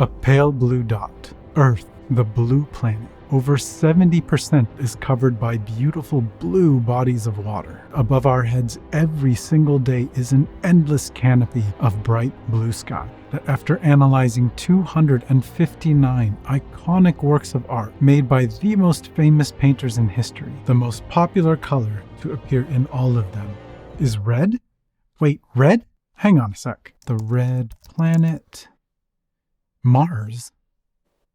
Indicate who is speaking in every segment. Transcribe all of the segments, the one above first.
Speaker 1: A pale blue dot. Earth, the blue planet. Over 70% is covered by beautiful blue bodies of water. Above our heads every single day is an endless canopy of bright blue sky. That after analyzing 259 iconic works of art made by the most famous painters in history, the most popular color to appear in all of them is red? Wait, red? Hang on a sec. The red planet. Mars?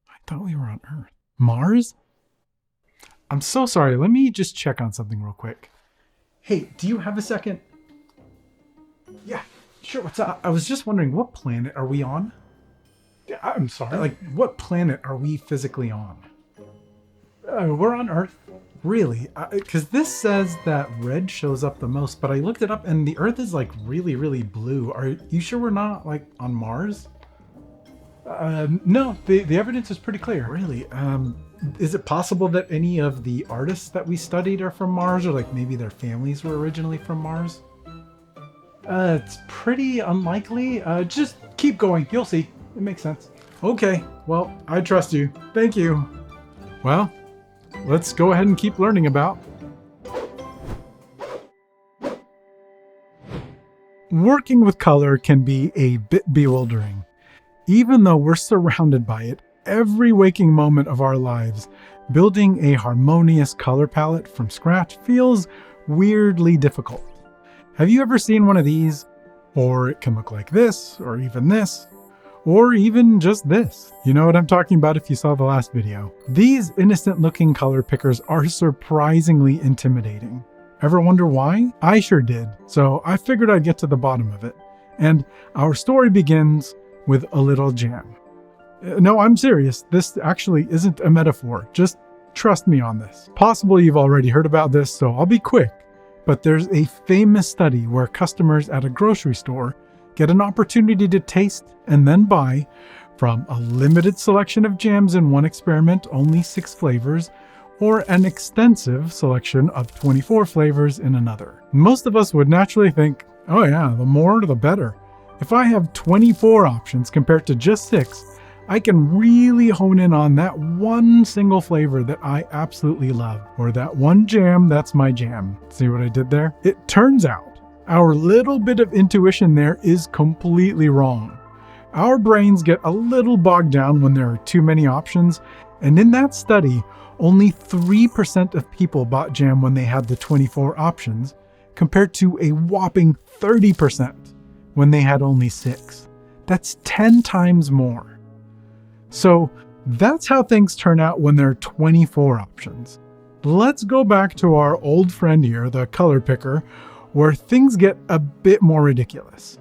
Speaker 1: I thought we were on Earth. Mars? I'm so sorry. Let me just check on something real quick. Hey, do you have a second? Yeah, sure. What's up? I was just wondering, what planet are we on? I'm sorry. Like, what planet are we physically on? We're on Earth. Really? Because this says that red shows up the most, but I looked it up and the Earth is like really, really blue. Are you sure we're not like on Mars? No, the evidence is pretty clear. Really? Is it possible that any of the artists that we studied are from Mars, or like maybe their families were originally from Mars? It's pretty unlikely. Just keep going. You'll see. It makes sense. Okay. Well, I trust you. Thank you. Well, let's go ahead and keep learning about. Working with color can be a bit bewildering. Even though we're surrounded by it every waking moment of our lives, building a harmonious color palette from scratch feels weirdly difficult. Have you ever seen one of these? Or it can look like this, or even this, or even just this. You know what I'm talking about if you saw the last video. These innocent-looking color pickers are surprisingly intimidating. Ever wonder why? I sure did, so I figured I'd get to the bottom of it. And our story begins with a little jam. No, I'm serious. This actually isn't a metaphor. Just trust me on this. Possibly you've already heard about this, so I'll be quick. But there's a famous study where customers at a grocery store get an opportunity to taste and then buy from a limited selection of jams in one experiment, only 6 flavors, or an extensive selection of 24 flavors in another. Most of us would naturally think, oh yeah, the more the better. If I have 24 options compared to just 6, I can really hone in on that one single flavor that I absolutely love, or that one jam that's my jam. See what I did there? It turns out our little bit of intuition there is completely wrong. Our brains get a little bogged down when there are too many options, and in that study, only 3% of people bought jam when they had the 24 options, compared to a whopping 30% when they had only 6. That's 10 times more. So that's how things turn out when there are 24 options. Let's go back to our old friend here, the color picker, where things get a bit more ridiculous.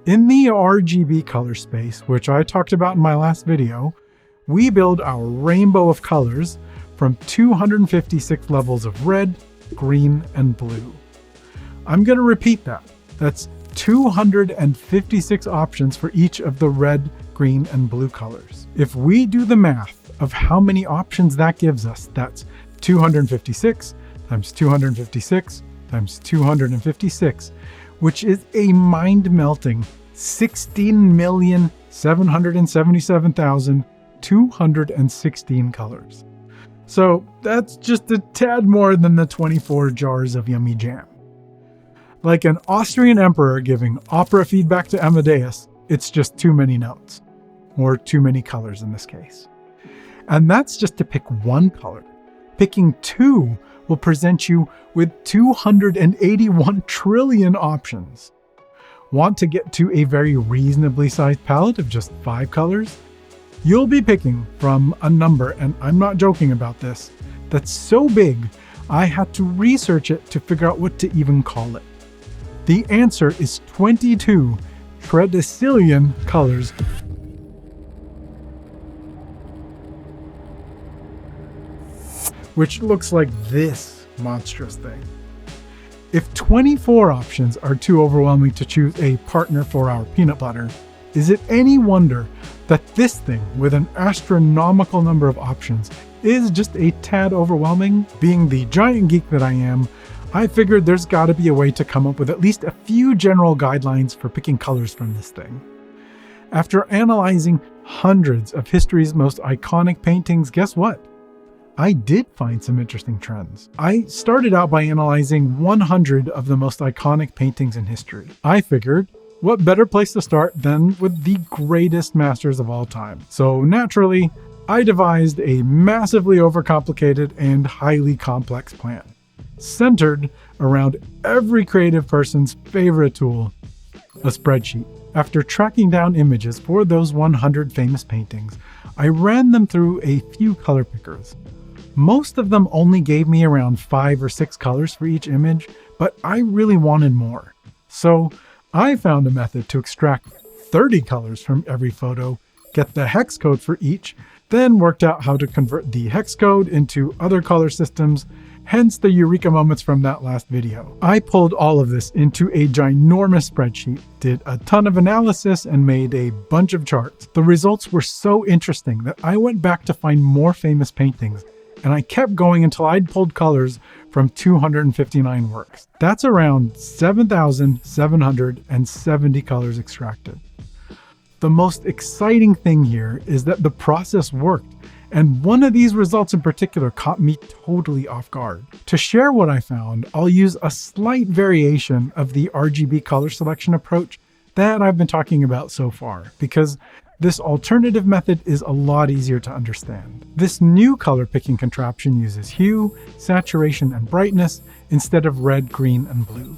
Speaker 1: In the RGB color space, which I talked about in my last video, we build our rainbow of colors from 256 levels of red, green, and blue. I'm going to repeat that. That's 256 options for each of the red, green, and blue colors. If we do the math of how many options that gives us, that's 256 times 256 times 256, which is a mind-melting 16,777,216 colors. So that's just a tad more than the 24 jars of yummy jam. Like an Austrian emperor giving opera feedback to Amadeus, it's just too many notes. Or too many colors in this case. And that's just to pick one color. Picking 2 will present you with 281 trillion options. Want to get to a very reasonably sized palette of just 5 colors? You'll be picking from a number, and I'm not joking about this, that's so big I had to research it to figure out what to even call it. The answer is 22 tredecillion colors. Which looks like this monstrous thing. If 24 options are too overwhelming to choose a partner for our peanut butter, is it any wonder that this thing with an astronomical number of options is just a tad overwhelming? Being the giant geek that I am, I figured there's gotta be a way to come up with at least a few general guidelines for picking colors from this thing. After analyzing hundreds of history's most iconic paintings, guess what? I did find some interesting trends. I started out by analyzing 100 of the most iconic paintings in history. I figured, what better place to start than with the greatest masters of all time? So naturally, I devised a massively overcomplicated and highly complex plan, centered around every creative person's favorite tool, a spreadsheet. After tracking down images for those 100 famous paintings, I ran them through a few color pickers. Most of them only gave me around 5 or 6 colors for each image, but I really wanted more. So I found a method to extract 30 colors from every photo, get the hex code for each, then worked out how to convert the hex code into other color systems, hence the eureka moments from that last video. I pulled all of this into a ginormous spreadsheet, did a ton of analysis, and made a bunch of charts. The results were so interesting that I went back to find more famous paintings, and I kept going until I'd pulled colors from 259 works. That's around 7,770 colors extracted. The most exciting thing here is that the process worked, and one of these results in particular caught me totally off guard. To share what I found, I'll use a slight variation of the RGB color selection approach that I've been talking about so far, because this alternative method is a lot easier to understand. This new color picking contraption uses hue, saturation, and brightness instead of red, green, and blue.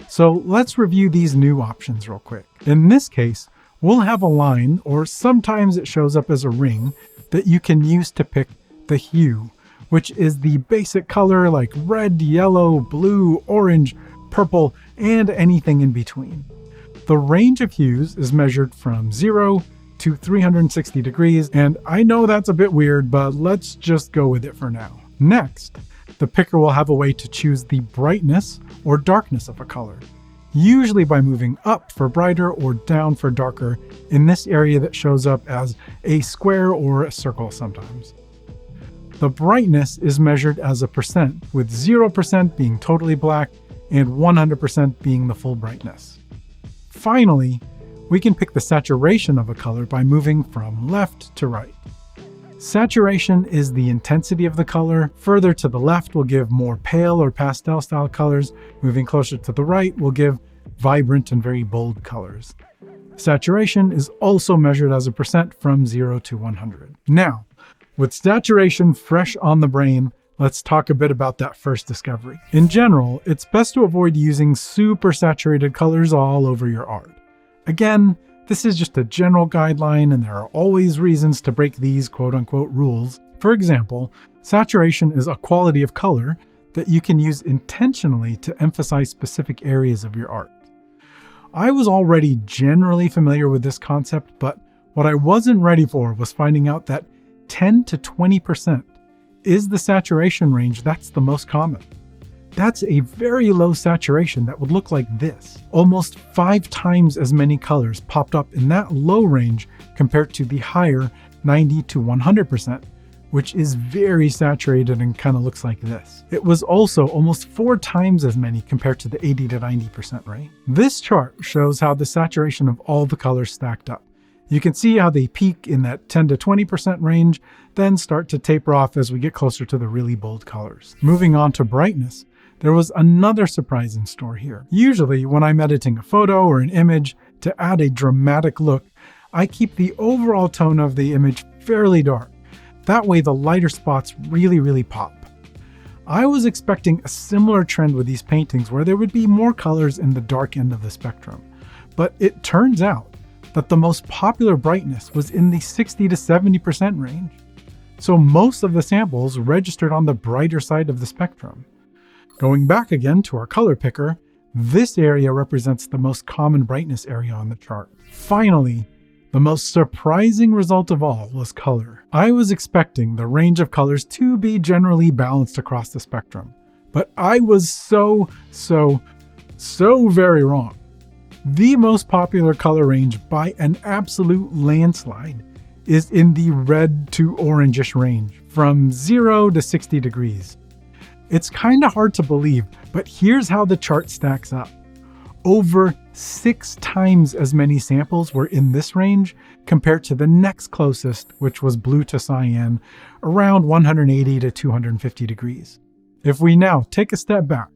Speaker 1: So let's review these new options real quick. In this case, we'll have a line, or sometimes it shows up as a ring, that you can use to pick the hue, which is the basic color like red, yellow, blue, orange, purple, and anything in between. The range of hues is measured from 0 to 360 degrees, and I know that's a bit weird, but let's just go with it for now. Next, the picker will have a way to choose the brightness or darkness of a color, usually by moving up for brighter or down for darker in this area that shows up as a square or a circle sometimes. The brightness is measured as a percent, with 0% being totally black and 100% being the full brightness. Finally, we can pick the saturation of a color by moving from left to right. Saturation is the intensity of the color. Further to the left will give more pale or pastel style colors. Moving closer to the right will give vibrant and very bold colors. Saturation is also measured as a percent from 0 to 100. Now, with saturation fresh on the brain, let's talk a bit about that first discovery. In general, it's best to avoid using super saturated colors all over your art. Again, this is just a general guideline, and there are always reasons to break these quote-unquote rules. For example, saturation is a quality of color that you can use intentionally to emphasize specific areas of your art. I was already generally familiar with this concept, but what I wasn't ready for was finding out that 10 to 20% is the saturation range that's the most common. That's a very low saturation that would look like this. Almost 5 times as many colors popped up in that low range compared to the higher 90 to 100%, which is very saturated and kind of looks like this. It was also almost 4 times as many compared to the 80 to 90% range. This chart shows how the saturation of all the colors stacked up. You can see how they peak in that 10 to 20% range, then start to taper off as we get closer to the really bold colors. Moving on to brightness, there was another surprise in store here. Usually, when I'm editing a photo or an image, to add a dramatic look, I keep the overall tone of the image fairly dark. That way the lighter spots really pop. I was expecting a similar trend with these paintings where there would be more colors in the dark end of the spectrum. But it turns out that the most popular brightness was in the 60 to 70% range. So most of the samples registered on the brighter side of the spectrum. Going back again to our color picker, this area represents the most common brightness area on the chart. Finally, the most surprising result of all was color. I was expecting the range of colors to be generally balanced across the spectrum, but I was so very wrong. The most popular color range by an absolute landslide is in the red to orangish range, from 0 to 60 degrees. It's kind of hard to believe, but here's how the chart stacks up. Over 6 times as many samples were in this range compared to the next closest, which was blue to cyan, around 180 to 250 degrees. If we now take a step back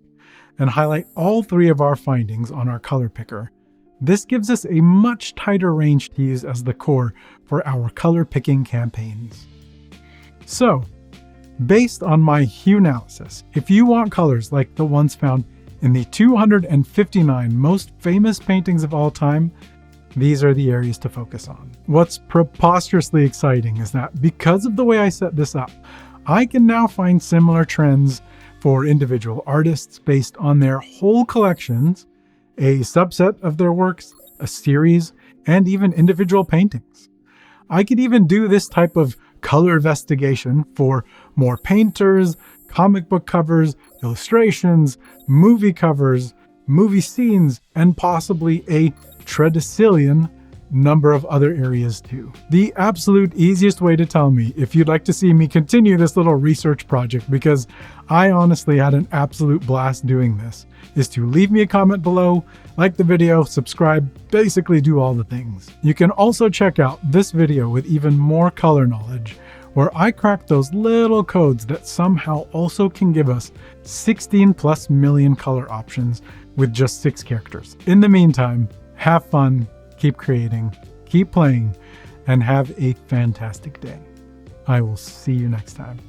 Speaker 1: and highlight all 3 of our findings on our color picker, this gives us a much tighter range to use as the core for our color picking campaigns. So, based on my Huenalysis, if you want colors like the ones found in the 259 most famous paintings of all time, these are the areas to focus on. What's preposterously exciting is that because of the way I set this up, I can now find similar trends for individual artists based on their whole collections, a subset of their works, a series, and even individual paintings. I could even do this type of color investigation for more painters, comic book covers, illustrations, movie covers, movie scenes, and possibly a tredecillion number of other areas too. The absolute easiest way to tell me if you'd like to see me continue this little research project, because I honestly had an absolute blast doing this, is to leave me a comment below, like the video, subscribe, basically do all the things. You can also check out this video with even more color knowledge, where I crack those little codes that somehow also can give us 16+ million color options with just 6 characters. In the meantime, have fun, keep creating, keep playing, and have a fantastic day. I will see you next time.